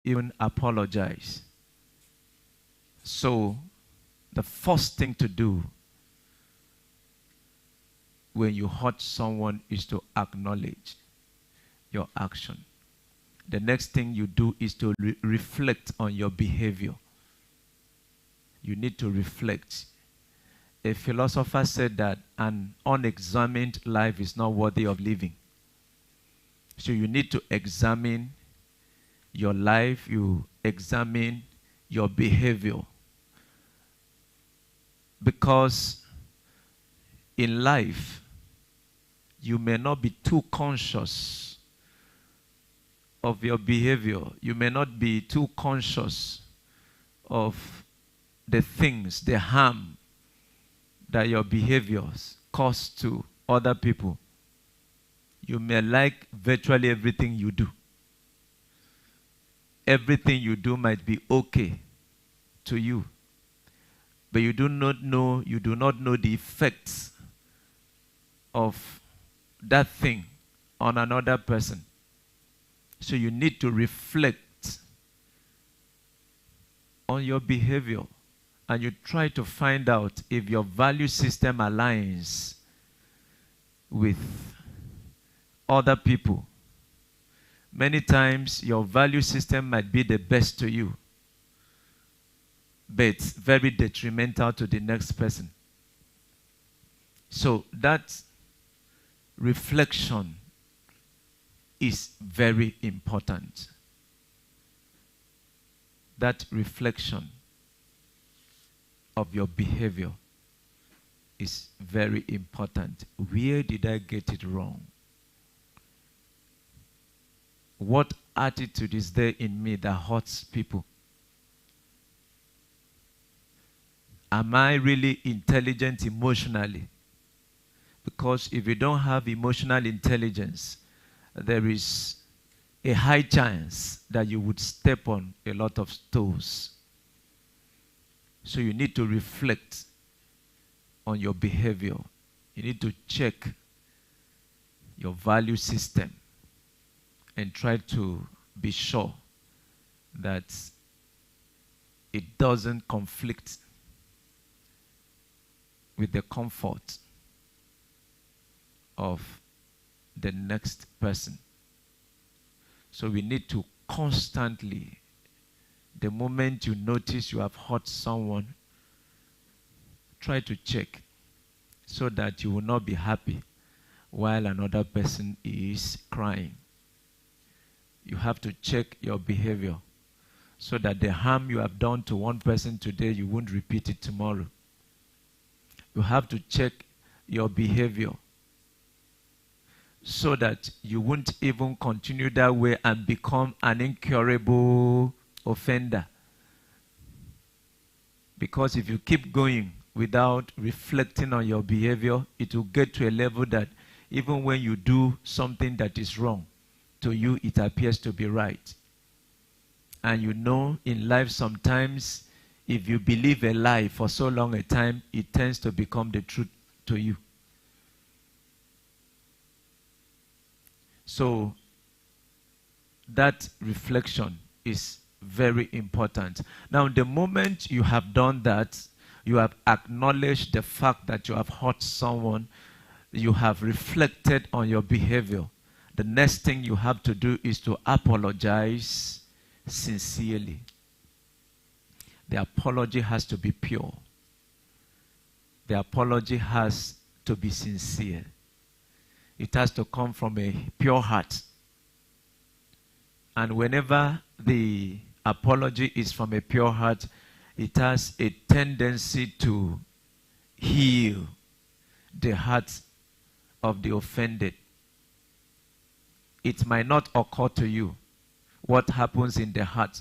even apologize. So, the first thing to do when you hurt someone is to acknowledge your action. The next thing you do is to reflect on your behavior. You need to reflect. A philosopher said that an unexamined life is not worthy of living. So you need to examine your life, you examine your behavior. Because in life, you may not be too conscious of your behavior. You may not be too conscious of the things, the harm that your behaviors cause to other people. You may like virtually everything you do. Everything you do might be okay to you, but you do not know the effects of that thing on another person. So you need to reflect on your behavior, and you try to find out if your value system aligns with other people. Many times your value system might be the best to you, but it's very detrimental to the next person. So that reflection is very important. That reflection of your behavior is very important. Where did I get it wrong? What attitude is there in me that hurts people? Am I really intelligent emotionally? Because if you don't have emotional intelligence, there is a high chance that you would step on a lot of toes. So you need to reflect on your behavior. You need to check your value system and try to be sure that it doesn't conflict with the comfort of the next person. So we need to constantly, the moment you notice you have hurt someone, try to check so that you will not be happy while another person is crying. You have to check your behavior so that the harm you have done to one person today, you won't repeat it tomorrow. You have to check your behavior so that you won't even continue that way and become an incurable offender. Because if you keep going without reflecting on your behavior, it will get to a level that even when you do something that is wrong, to you it appears to be right. And you know, in life sometimes, if you believe a lie for so long a time, it tends to become the truth to you. So that reflection is very important. Now, the moment you have done that, you have acknowledged the fact that you have hurt someone, you have reflected on your behavior. The next thing you have to do is to apologize sincerely. The apology has to be pure. The apology has to be sincere. It has to come from a pure heart. And whenever the apology is from a pure heart, it has a tendency to heal the heart of the offended. It might not occur to you what happens in the heart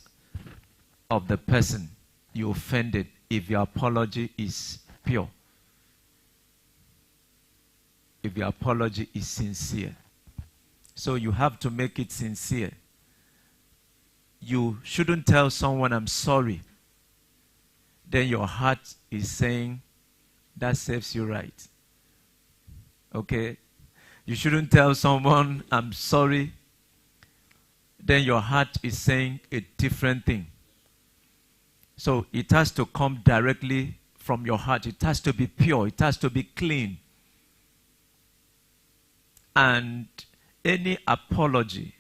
of the person you offended if your apology is pure. If your apology is sincere. So you have to make it sincere. You shouldn't tell someone, I'm sorry. Then your heart is saying, that serves you right. Okay? You shouldn't tell someone, I'm sorry. then your heart is saying a different thing. So it has to come directly from your heart. It has to be pure. It has to be clean. And any apology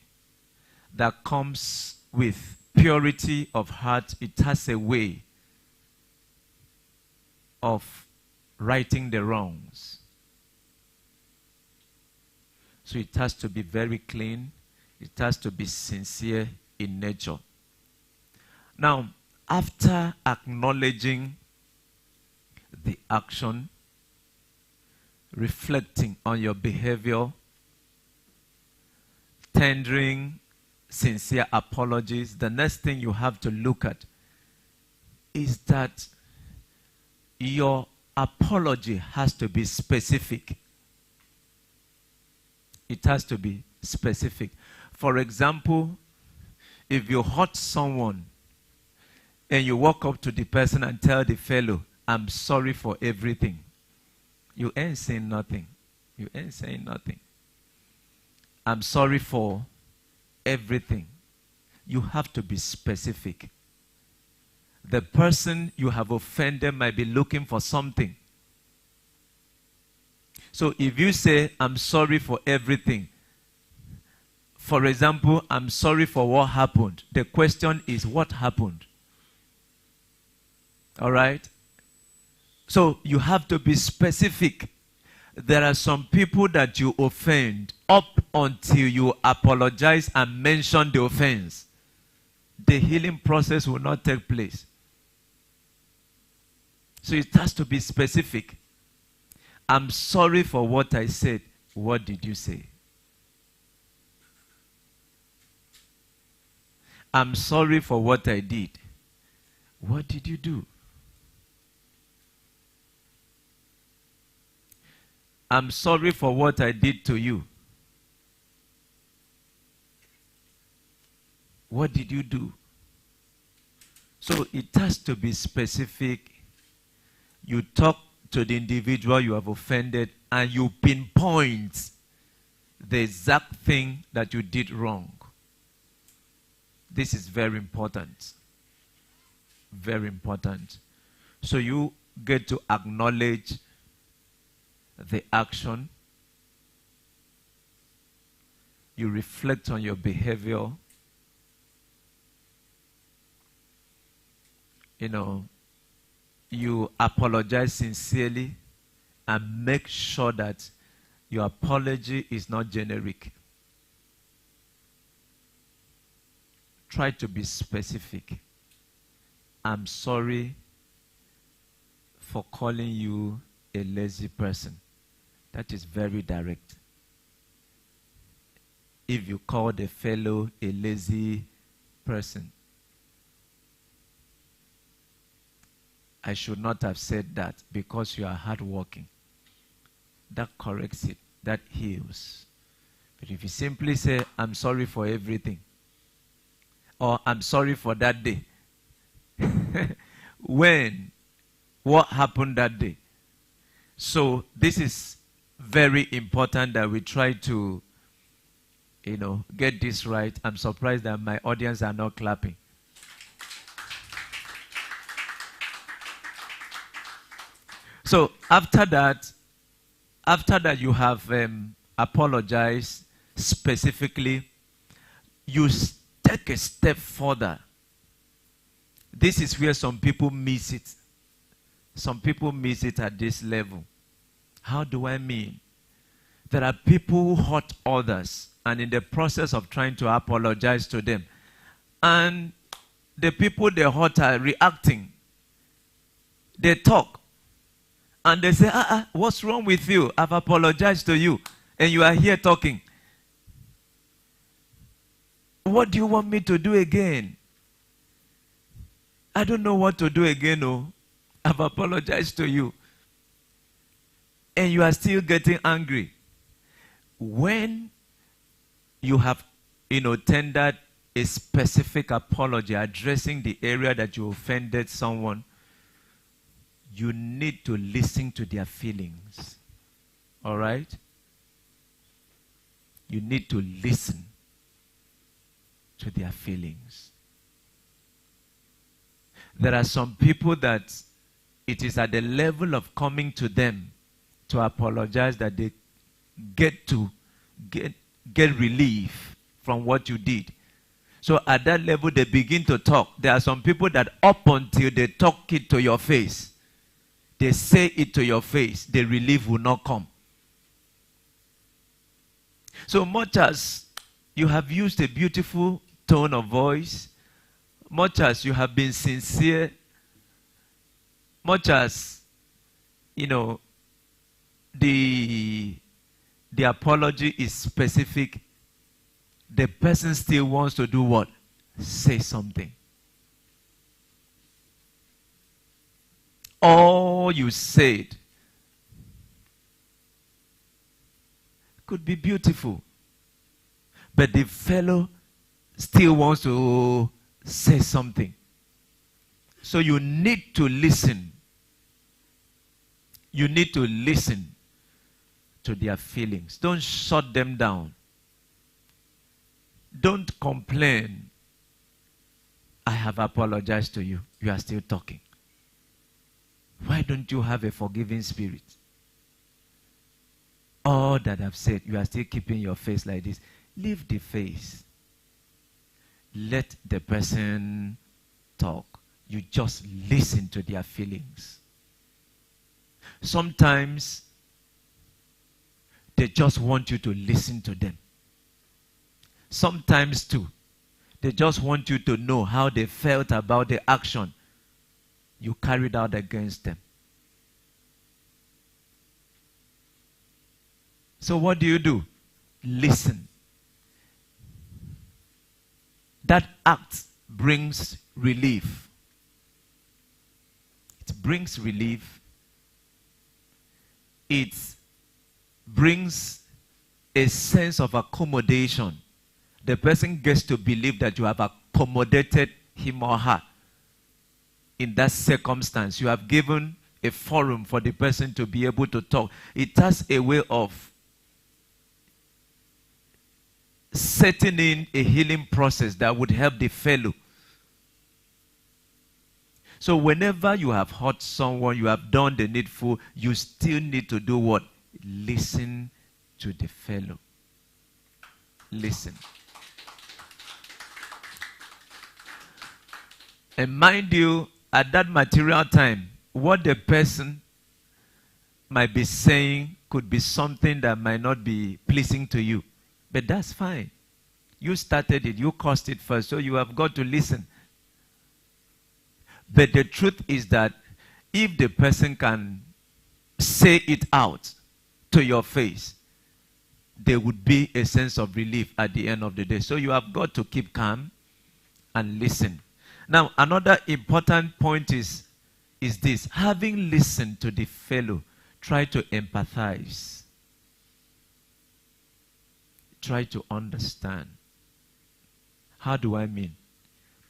that comes with purity of heart, it has a way of righting the wrongs. So it has to be very clean. It has to be sincere in nature. Now, after acknowledging the action, reflecting on your behavior, tendering sincere apologies, the next thing you have to look at is that your apology has to be specific. It has to be specific. For example, if you hurt someone and you walk up to the person and tell the fellow, I'm sorry for everything, you ain't saying nothing. You ain't saying nothing. I'm sorry for everything. You have to be specific. The person you have offended might be looking for something. So if you say, I'm sorry for everything, for example, I'm sorry for what happened, the question is, what happened? All right? So you have to be specific. There are some people that you offend up until you apologize and mention the offense. The healing process will not take place. So it has to be specific. I'm sorry for what I said. What did you say? I'm sorry for what I did. What did you do? I'm sorry for what I did to you. What did you do? So it has to be specific. You talk to the individual you have offended and you pinpoint the exact thing that you did wrong. This is very important. Very important. So you get to acknowledge the action. You reflect on your behavior. You apologize sincerely and make sure that your apology is not generic. Try to be specific. I'm sorry for calling you a lazy person. That is very direct. If you call the fellow a lazy person, I should not have said that because you are hardworking. That corrects it. That heals. But if you simply say, I'm sorry for everything, or I'm sorry for that day, what happened that day? So this is very important that we try to, get this right. I'm surprised that my audience are not clapping. So after that you have apologized specifically, you take a step further. This is where some people miss it. Some people miss it at this level. How do I mean? There are people who hurt others, and in the process of trying to apologize to them, and the people they hurt are reacting. They talk. And they say, what's wrong with you? I've apologized to you. And you are here talking. What do you want me to do again? I don't know what to do again. Oh, I've apologized to you. And you are still getting angry. When you have, tendered a specific apology addressing the area that you offended someone, you need to listen to their feelings. All right? You need to listen. to their feelings. There are some people that it is at the level of coming to them to apologize that they get relief from what you did. So at that level, they begin to talk. There are some people that up until they talk it to your face, they say it to your face, the relief will not come. So much as you have used a beautiful tone of voice, much as you have been sincere, much as, the apology is specific, the person still wants to do what? Say something. All you said could be beautiful, but the fellow still wants to say something. So you need to listen. You need to listen to their feelings. Don't shut them down. Don't complain. I have apologized to you. You are still talking. Why don't you have a forgiving spirit? All that I've said, you are still keeping your face like this. Leave the face. Let the person talk. You just listen to their feelings. Sometimes they just want you to listen to them. Sometimes too, they just want you to know how they felt about the action you carried out against them. So what do? Listen. That act brings relief. It brings relief. It brings a sense of accommodation. The person gets to believe that you have accommodated him or her in that circumstance. You have given a forum for the person to be able to talk. It has a way of setting in a healing process that would help the fellow. So whenever you have hurt someone, you have done the needful, you still need to do what? Listen to the fellow. Listen. And mind you, at that material time, what the person might be saying could be something that might not be pleasing to you. But that's fine. You started it. You caused it first. So you have got to listen. But the truth is that if the person can say it out to your face, there would be a sense of relief at the end of the day. So you have got to keep calm and listen. Now, another important point is this. Having listened to the fellow, try to empathize. Try to understand. How do I mean?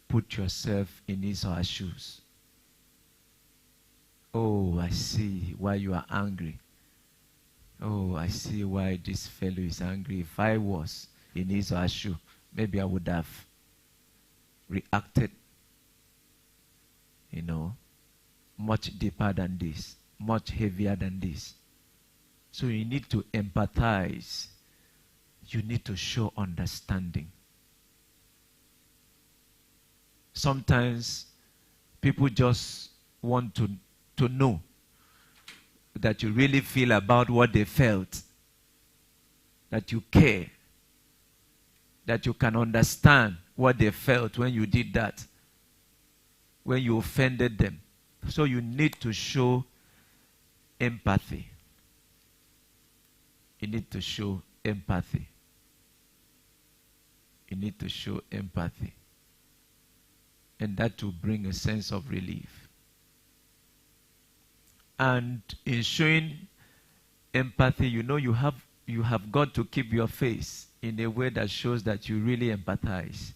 Put yourself in his or her shoes. Oh, I see why you are angry. Oh, I see why this fellow is angry. If I was in his or her shoe, maybe I would have reacted, much deeper than this, much heavier than this. So you need to empathize. You need to show understanding. Sometimes people just want to know that you really feel about what they felt, that you care, that you can understand what they felt when you did that, when you offended them. So you need to show empathy. You need to show empathy. You need to show empathy. And that will bring a sense of relief. And in showing empathy, you have got to keep your face in a way that shows that you really empathize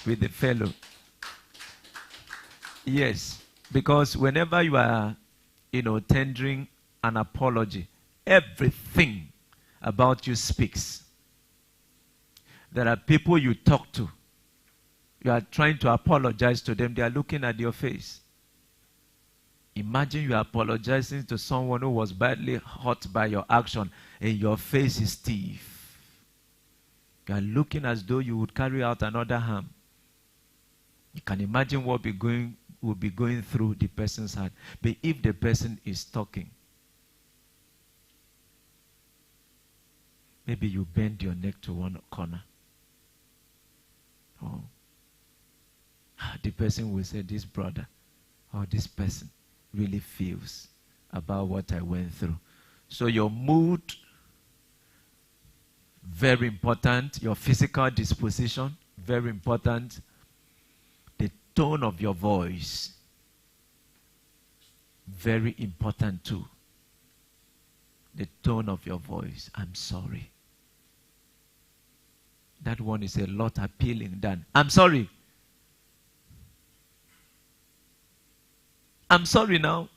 with the fellow. Yes, because whenever you are, tendering an apology, everything about you speaks. There are people you talk to. You are trying to apologize to them. They are looking at your face. Imagine you are apologizing to someone who was badly hurt by your action and your face is stiff. You are looking as though you would carry out another harm. You can imagine what will be going through the person's heart. But if the person is talking, maybe you bend your neck to one corner. Oh. The person will say, this brother or this person really feels about what I went through. So your mood, very important. Your physical disposition, very important. The tone of your voice, very important too. The tone of your voice. I'm sorry. That one is a lot appealing than, I'm sorry. I'm sorry now.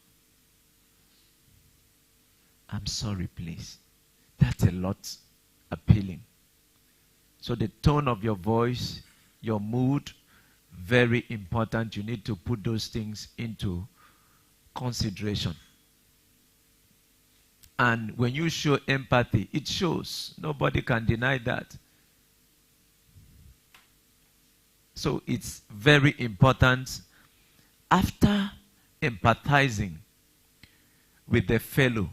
I'm sorry, please. That's a lot appealing. So the tone of your voice, your mood, very important. You need to put those things into consideration. And when you show empathy, it shows. Nobody can deny that. So it's very important. After empathizing with the fellow,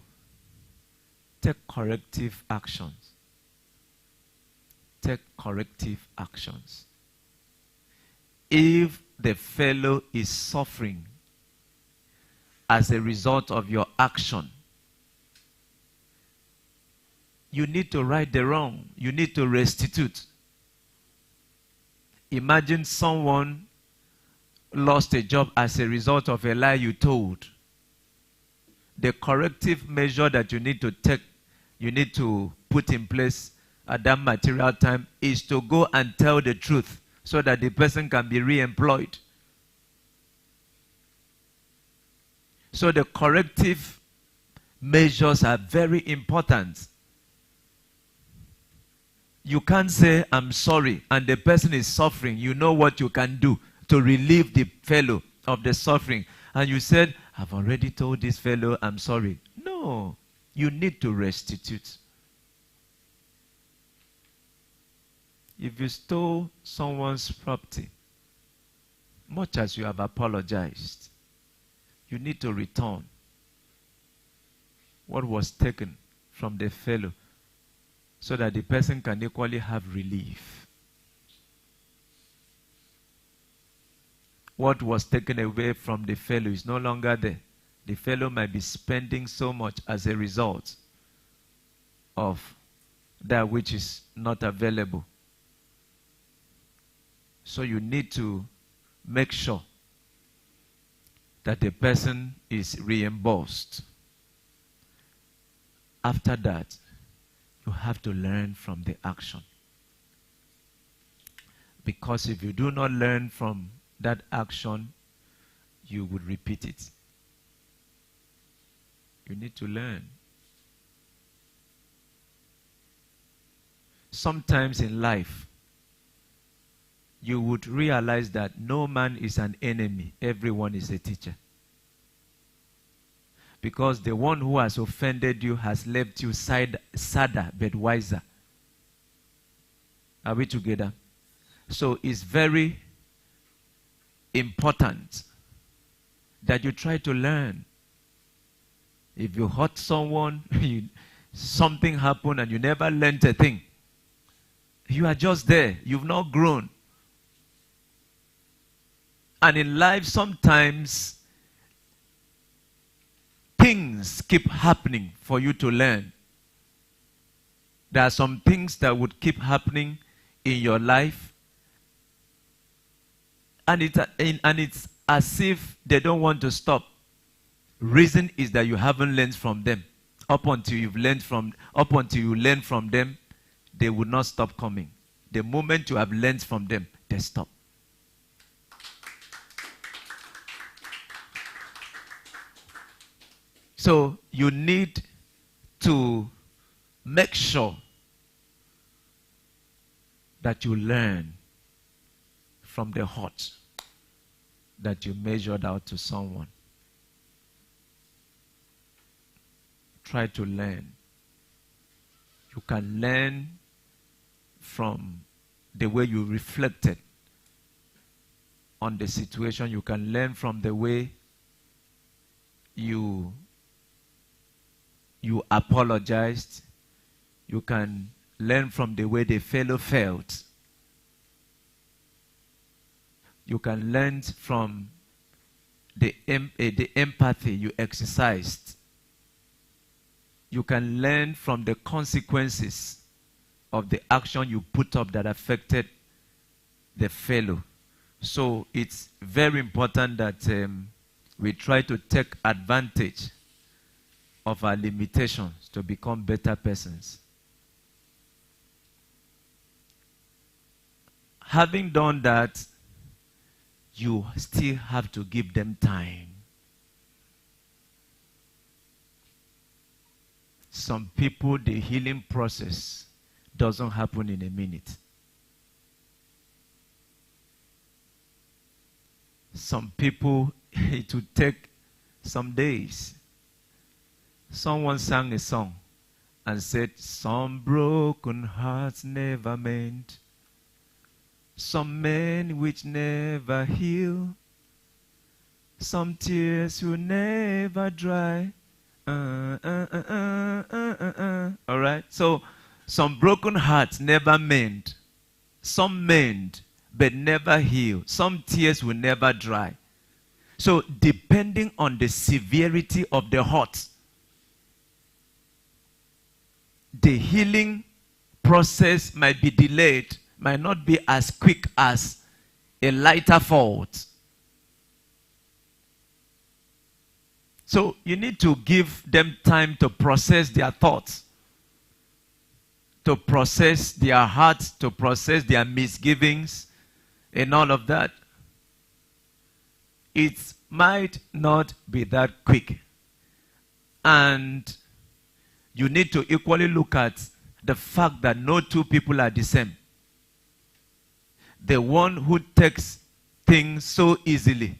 take corrective actions. Take corrective actions. If the fellow is suffering as a result of your action, you need to right the wrong. You need to restitute. Imagine someone lost a job as a result of a lie you told. The corrective measure that you need to take, you need to put in place at that material time is to go and tell the truth so that the person can be re-employed. So the corrective measures are very important. You can't say, I'm sorry, and the person is suffering. You know what you can do to relieve the fellow of the suffering. And you said, I've already told this fellow, I'm sorry. No, you need to restitute. If you stole someone's property, much as you have apologized, you need to return what was taken from the fellow so that the person can equally have relief. What was taken away from the fellow is no longer there. The fellow might be spending so much as a result of that which is not available. So you need to make sure that the person is reimbursed. After that, you have to learn from the action. Because if you do not learn from that action, you would repeat it. You need to learn. Sometimes in life, you would realize that no man is an enemy. Everyone is a teacher. Because the one who has offended you has left you sadder but wiser. Are we together? So it's very important that you try to learn. If you hurt someone, something happened and you never learned a thing, you are just there. You've not grown. And in life, sometimes things keep happening for you to learn. There are some things that would keep happening in your life, and it's as if they don't want to stop. Reason is that you haven't learned from them. Up until you learn from them, they will not stop coming. The moment you have learned from them, they stop. So you need to make sure that you learn from the hurt that you measured out to someone. Try to learn. You can learn from the way you reflected on the situation. You can learn from the way you apologized. You can learn from the way the fellow felt. You can learn from the empathy you exercised. You can learn from the consequences of the action you put up that affected the fellow. So it's very important that we try to take advantage of our limitations to become better persons. Having done that, you still have to give them time. Some people, the healing process doesn't happen in a minute. Some people, it will take some days. Someone sang a song and said, some broken hearts never mend, some men which never heal, some tears will never dry. All right? So, some broken hearts never mend. Some mend, but never heal. Some tears will never dry. So, depending on the severity of the hurt, the healing process might be delayed, might not be as quick as a lighter fault. So you need to give them time to process their thoughts, to process their hearts, to process their misgivings, and all of that. It might not be that quick. And you need to equally look at the fact that no two people are the same. The one who takes things so easily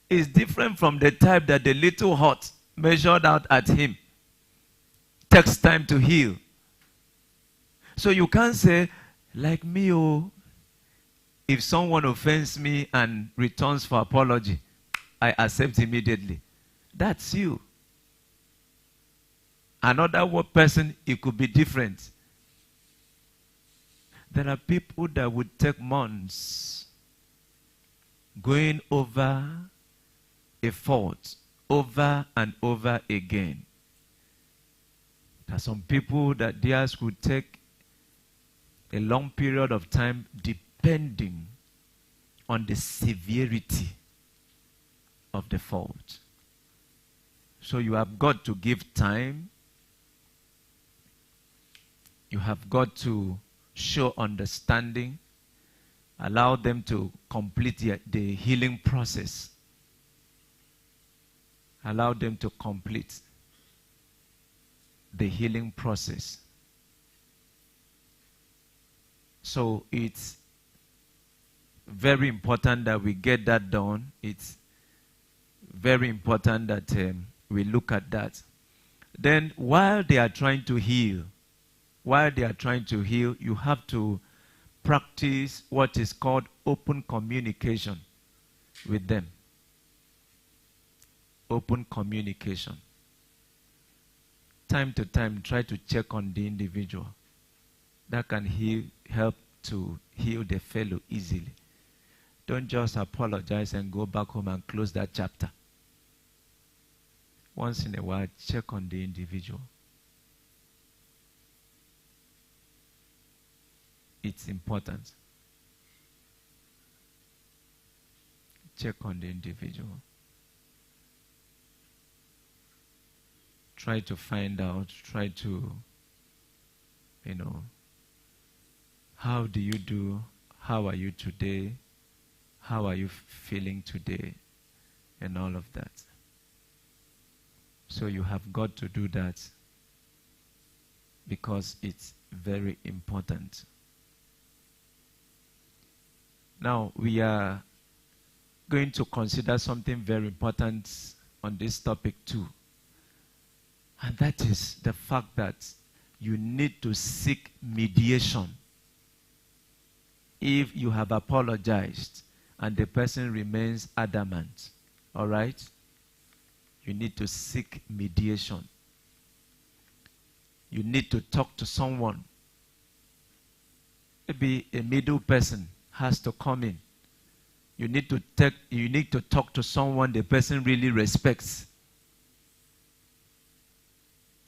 is different from the type that the little hurt measured out at him takes time to heal. So you can't say, like me, oh, if someone offends me and returns for apology, I accept immediately. That's you. Another person, it could be different. There are people that would take months going over a fault over and over again. There are some people that theirs could take a long period of time depending on the severity of the fault. So you have got to give time. You have got to show understanding. Allow them to complete the healing process. Allow them to complete the healing process. So it's very important that we get that done. It's very important that we look at that. Then while they are trying to heal, you have to practice what is called open communication with them. Open communication. Time to time, try to check on the individual. That can help to heal the fellow easily. Don't just apologize and go back home and close that chapter. Once in a while, check on the individual. It's important. Check on the individual. Try to find out, how do you do? How are you today? How are you feeling today? And all of that. So you have got to do that because it's very important. Now, we are going to consider something very important on this topic too. And that is the fact that you need to seek mediation. If you have apologized and the person remains adamant, all right? You need to seek mediation. You need to talk to someone. Maybe a middle person has to come in. You need to talk to someone the person really respects.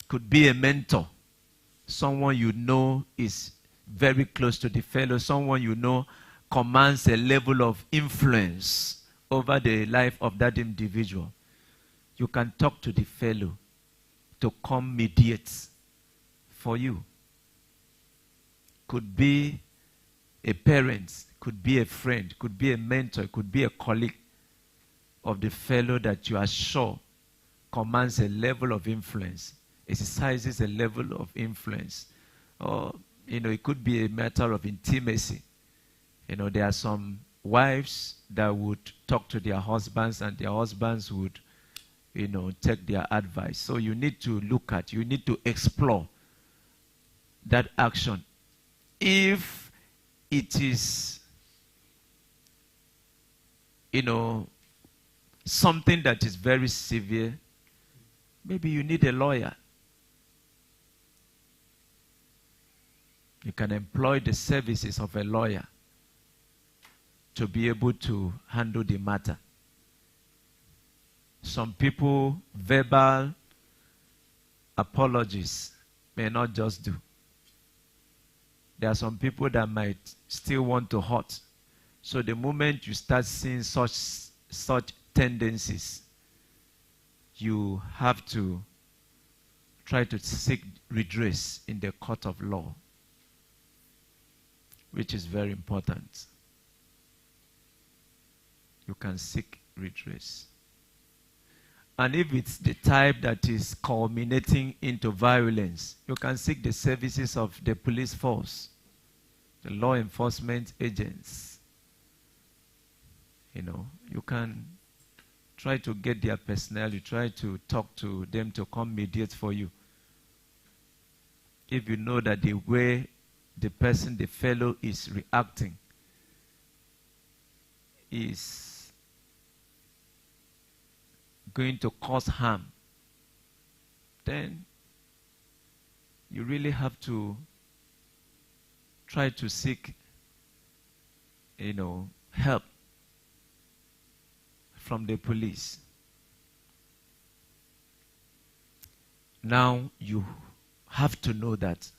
Could be a mentor, someone you know is very close to the fellow, someone you know commands a level of influence over the life of that individual. You can talk to the fellow to come mediate for you. Could be a parent, could be a friend, could be a mentor, could be a colleague of the fellow that you are sure commands a level of influence, exercises a level of influence. Or, it could be a matter of intimacy. There are some wives that would talk to their husbands and their husbands would, take their advice. So you need to you need to explore that action. If it is, something that is very severe, maybe you need a lawyer. You can employ the services of a lawyer to be able to handle the matter. Some people, verbal apologies may not just do. There are some people that might still want to hurt. So the moment you start seeing such tendencies, you have to try to seek redress in the court of law, which is very important. You can seek redress. And if it's the type that is culminating into violence, you can seek the services of the police force, the law enforcement agents. You can try to get their personnel, you try to talk to them to come mediate for you. If you know that the way the fellow is reacting is going to cause harm, then you really have to try to seek, help from the police. Now you have to know that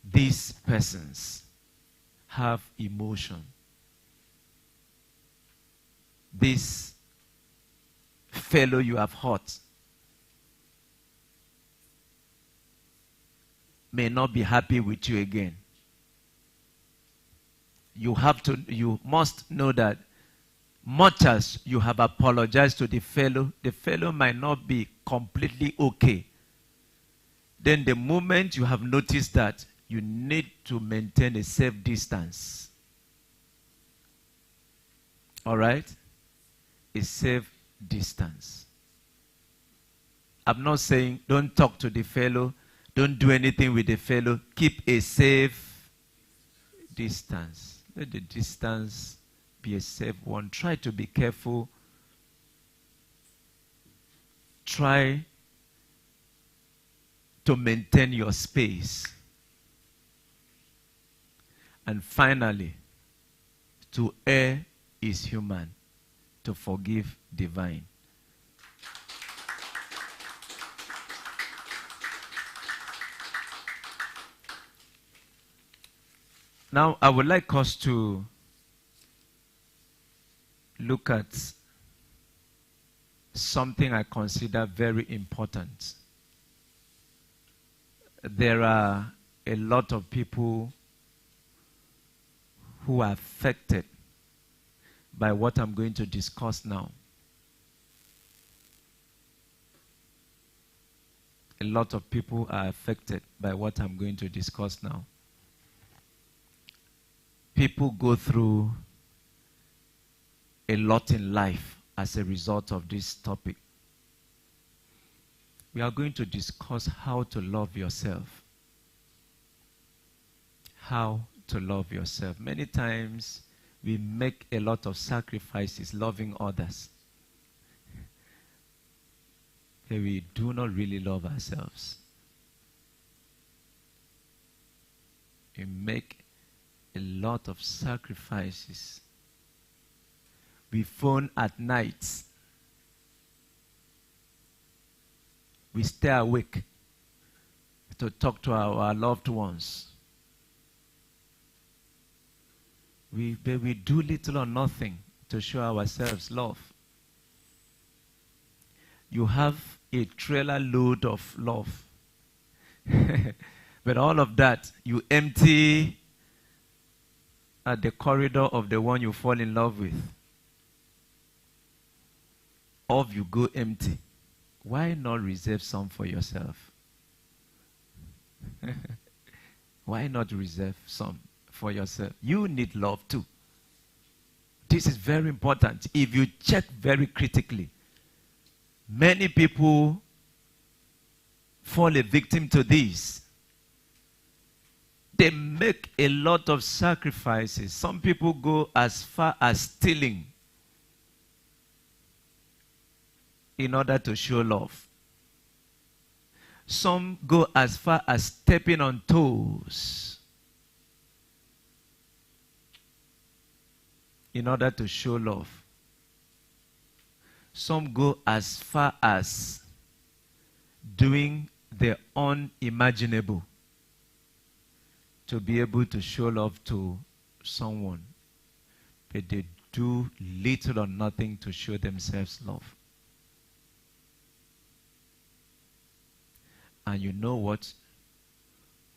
these persons have emotion. This fellow you have hurt may not be happy with you again. You must know that much as you have apologized to the fellow might not be completely okay. Then the moment you have noticed that, you need to maintain a safe distance. All right? A safe distance. I'm not saying don't talk to the fellow, don't do anything with the fellow. Keep a safe distance. Let the distance be a safe one. Try to be careful. Try to maintain your space. And finally, to err is human, to forgive divine. Now, I would like us to look at something I consider very important. There are a lot of people who are affected by what I'm going to discuss now. a lot of people are affected by what I'm going to discuss now. People go through a lot in life as a result of this topic. We are going to discuss how to love yourself. How to love yourself. Many times we make a lot of sacrifices loving others. But we do not really love ourselves. We make a lot of sacrifices. We phone at night. We stay awake to talk to our loved ones. We do little or nothing to show ourselves love. You have a trailer load of love. But all of that, you empty at the corridor of the one you fall in love with. Off you go empty. Why not reserve some for yourself? Why not reserve some for yourself? You need love too. This is very important. If you check very critically, many people fall a victim to this. They make a lot of sacrifices. Some people go as far as stealing in order to show love. Some go as far as stepping on toes in order to show love. Some go as far as doing the unimaginable to be able to show love to someone. But they do little or nothing to show themselves love. And you know what?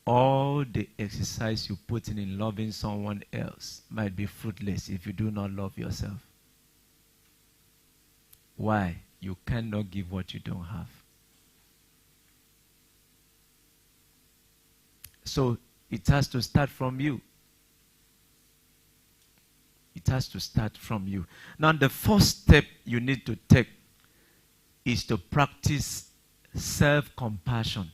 All the exercise you put in loving someone else might be fruitless if you do not love yourself. Why? You cannot give what you don't have. So it has to start from you. It has to start from you. Now the first step you need to take is to practice self-compassion.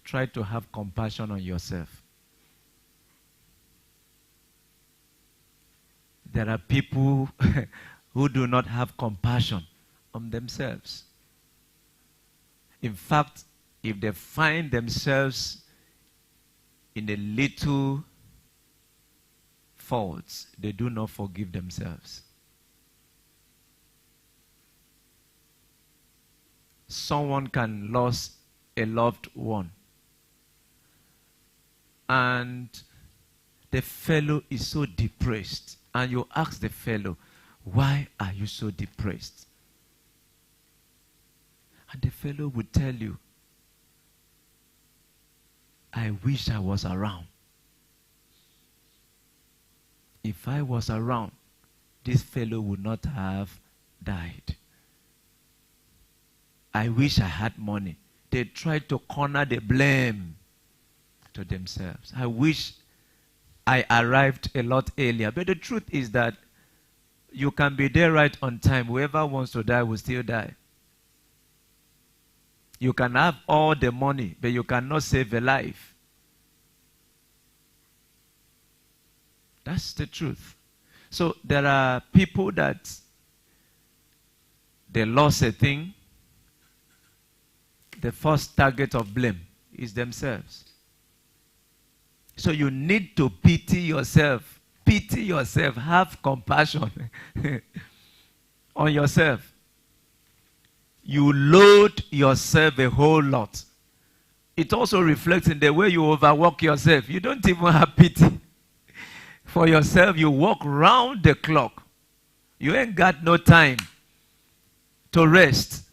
Try to have compassion on yourself. There are people who do not have compassion on themselves. In fact, if they find themselves in a little faults, they do not forgive themselves. Someone can lose a loved one, and the fellow is so depressed, and you ask the fellow, why are you so depressed? And the fellow would tell you, I wish I was around. If I was around, this fellow would not have died. I wish I had money. They try to corner the blame to themselves. I wish I arrived a lot earlier. But the truth is that you can be there right on time. Whoever wants to die will still die. You can have all the money, but you cannot save a life. That's the truth. So there are people that they lost a thing. The first target of blame is themselves. So you need to pity yourself. Pity yourself. Have compassion on yourself. You load yourself a whole lot. It also reflects in the way you overwork yourself. You don't even have pity for yourself. You walk round the clock. You ain't got no time to rest.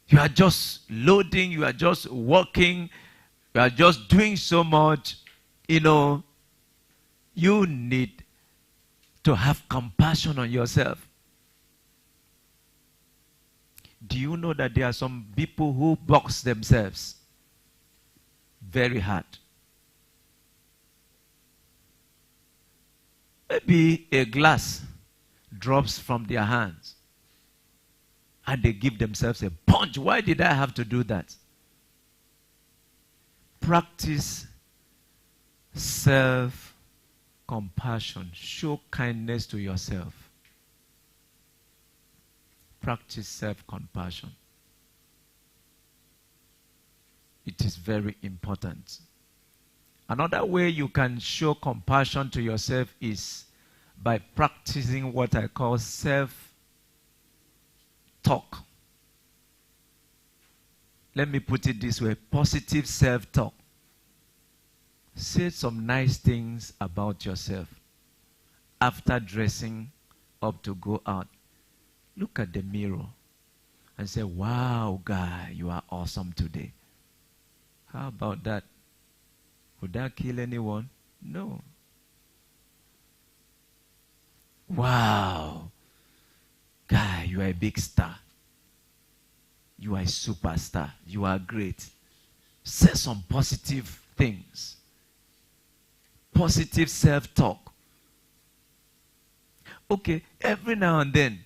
You are just loading, you are just working, you are just doing so much. You know, you need to have compassion on yourself. Do you know that there are some people who box themselves very hard? Maybe a glass drops from their hands and they give themselves a punch. Why did I have to do that? Practice self-compassion. Show kindness to yourself. Practice self-compassion. It is very important. Another way you can show compassion to yourself is by practicing what I call self-talk. Let me put it this way: positive self-talk. Say some nice things about yourself. After dressing up to go out, look at the mirror and say, "Wow, guy, you are awesome today." How about that? Would that kill anyone? No. Wow, guy, you are a big star. You are a superstar. You are great. Say some positive things. Positive self-talk. Okay, every now and then,